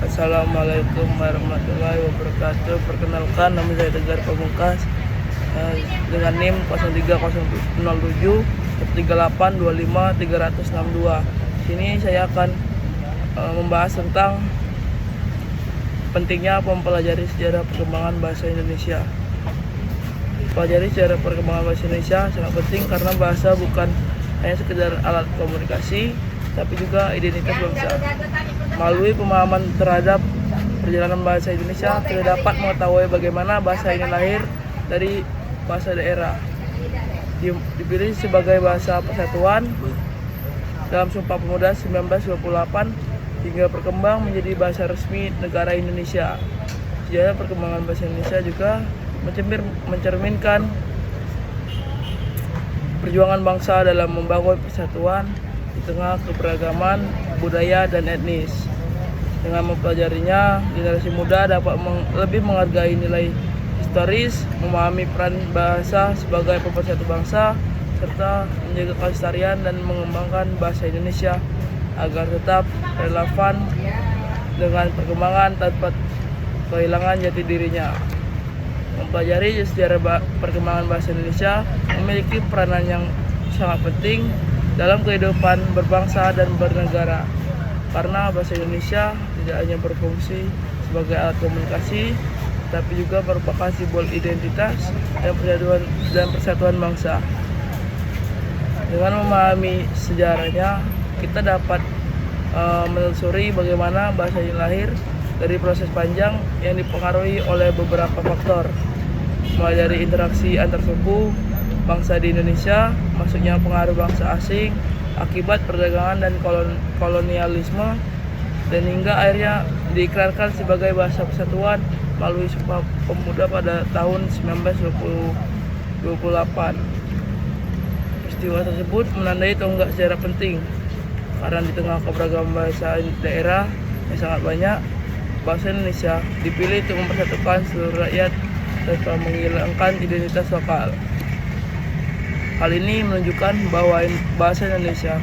Assalamualaikum warahmatullahi wabarakatuh. Perkenalkan, nama saya Tegar Pamungkas dengan NIM 0307 38 25 362. Sini saya akan membahas tentang pentingnya mempelajari sejarah perkembangan bahasa Indonesia. Pelajari sejarah perkembangan bahasa Indonesia sangat penting karena bahasa bukan hanya sekedar alat komunikasi, tapi juga identitas bangsa. Melalui pemahaman terhadap perjalanan bahasa Indonesia, kita dapat mengetahui bagaimana bahasa ini lahir dari bahasa daerah, dipilih sebagai bahasa persatuan dalam Sumpah Pemuda 1928 hingga berkembang menjadi bahasa resmi negara Indonesia. Sejarah perkembangan bahasa Indonesia juga mencerminkan perjuangan bangsa dalam membangun persatuan di tengah keberagaman budaya dan etnis. Dengan mempelajarinya, generasi muda dapat lebih menghargai nilai historis, memahami peran bahasa sebagai pemersatu bangsa, serta menjaga kelestarian dan mengembangkan bahasa Indonesia agar tetap relevan dengan perkembangan tanpa kehilangan jati dirinya. Mempelajari sejarah perkembangan bahasa Indonesia memiliki peranan yang sangat penting dalam kehidupan berbangsa dan bernegara, karena bahasa Indonesia tidak hanya berfungsi sebagai alat komunikasi, tapi juga merupakan simbol identitas dan persatuan bangsa. Dengan memahami sejarahnya, kita dapat menelusuri bagaimana bahasa ini lahir dari proses panjang yang dipengaruhi oleh beberapa faktor, mulai dari interaksi antar suku bangsa di Indonesia, masuknya pengaruh bangsa asing akibat perdagangan dan kolonialisme, dan hingga akhirnya diikrarkan sebagai bahasa persatuan melalui Sumpah Pemuda pada tahun 1928. Peristiwa tersebut menandai tonggak sejarah penting, karena di tengah keberagaman bahasa daerah yang sangat banyak, bahasa Indonesia dipilih untuk mempersatukan seluruh rakyat tanpa menghilangkan identitas lokal. Hal ini menunjukkan bahwa bahasa Indonesia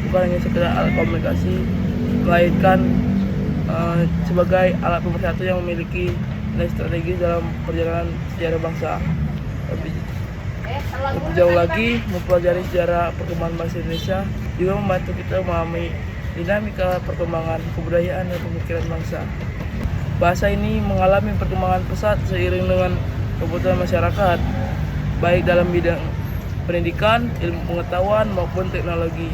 bukan hanya sekedar alat komunikasi, melainkan sebagai alat pemersatu yang memiliki nilai strategis dalam perjalanan sejarah bangsa. Lebih jauh lagi, mempelajari sejarah perkembangan bahasa Indonesia juga membantu kita memahami dinamika perkembangan kebudayaan dan pemikiran bangsa. Bahasa ini mengalami perkembangan pesat seiring dengan kebutuhan masyarakat, baik dalam bidang pendidikan, ilmu pengetahuan maupun teknologi,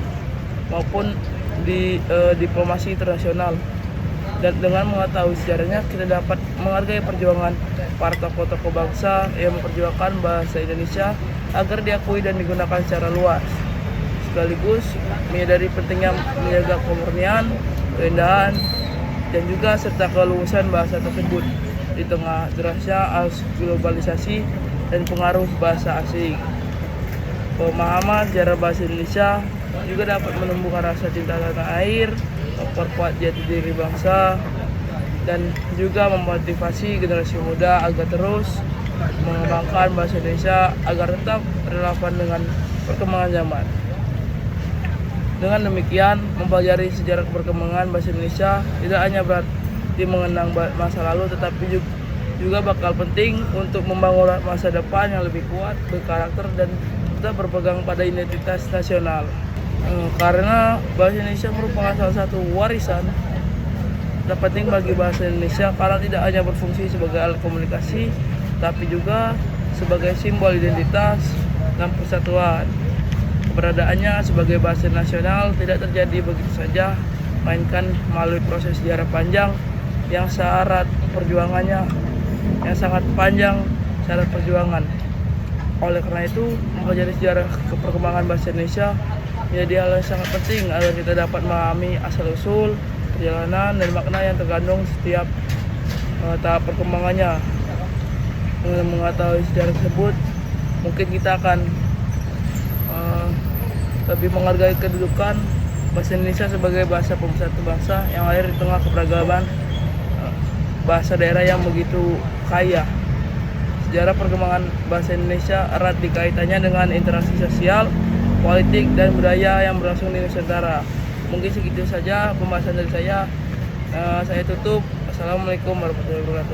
maupun di diplomasi internasional. Dan dengan mengetahui sejarahnya, kita dapat menghargai perjuangan para tokoh-tokoh bangsa yang memperjuangkan bahasa Indonesia agar diakui dan digunakan secara luas, sekaligus menyadari pentingnya menjaga kemurnian, keindahan, dan juga serta keluasan bahasa tersebut di tengah derasnya arus globalisasi dan pengaruh bahasa asing. Pemahaman sejarah bahasa Indonesia juga dapat menumbuhkan rasa cinta tanah air, memperkuat jati diri bangsa, dan juga memotivasi generasi muda agar terus mengembangkan bahasa Indonesia agar tetap relevan dengan perkembangan zaman. Dengan demikian, mempelajari sejarah perkembangan bahasa Indonesia tidak hanya berarti mengenang masa lalu, tetapi juga bakal penting untuk membangun masa depan yang lebih kuat, berkarakter, dan tetap berpegang pada identitas nasional. Karena bahasa Indonesia merupakan salah satu warisan terpenting bagi bahasa Indonesia, karena tidak hanya berfungsi sebagai alat komunikasi, tapi juga sebagai simbol identitas dan persatuan. Keberadaannya sebagai bahasa nasional tidak terjadi begitu saja, melainkan melalui proses sejarah panjang yang syarat perjuangannya yang sangat panjang syarat perjuangan. Oleh karena itu, mempelajari sejarah perkembangan bahasa Indonesia menjadi hal yang sangat penting agar kita dapat memahami asal-usul, perjalanan, dan makna yang terkandung setiap tahap perkembangannya. Dengan mengetahui sejarah tersebut, mungkin kita akan lebih menghargai kedudukan bahasa Indonesia sebagai bahasa pemersatu bangsa yang lahir di tengah keberagaman bahasa daerah yang begitu kaya. Sejarah perkembangan bahasa Indonesia erat dikaitannya dengan interaksi sosial, politik, dan budaya yang berlangsung di Nusantara. Mungkin segitu saja pembahasan dari saya. Saya tutup. Assalamualaikum warahmatullahi wabarakatuh.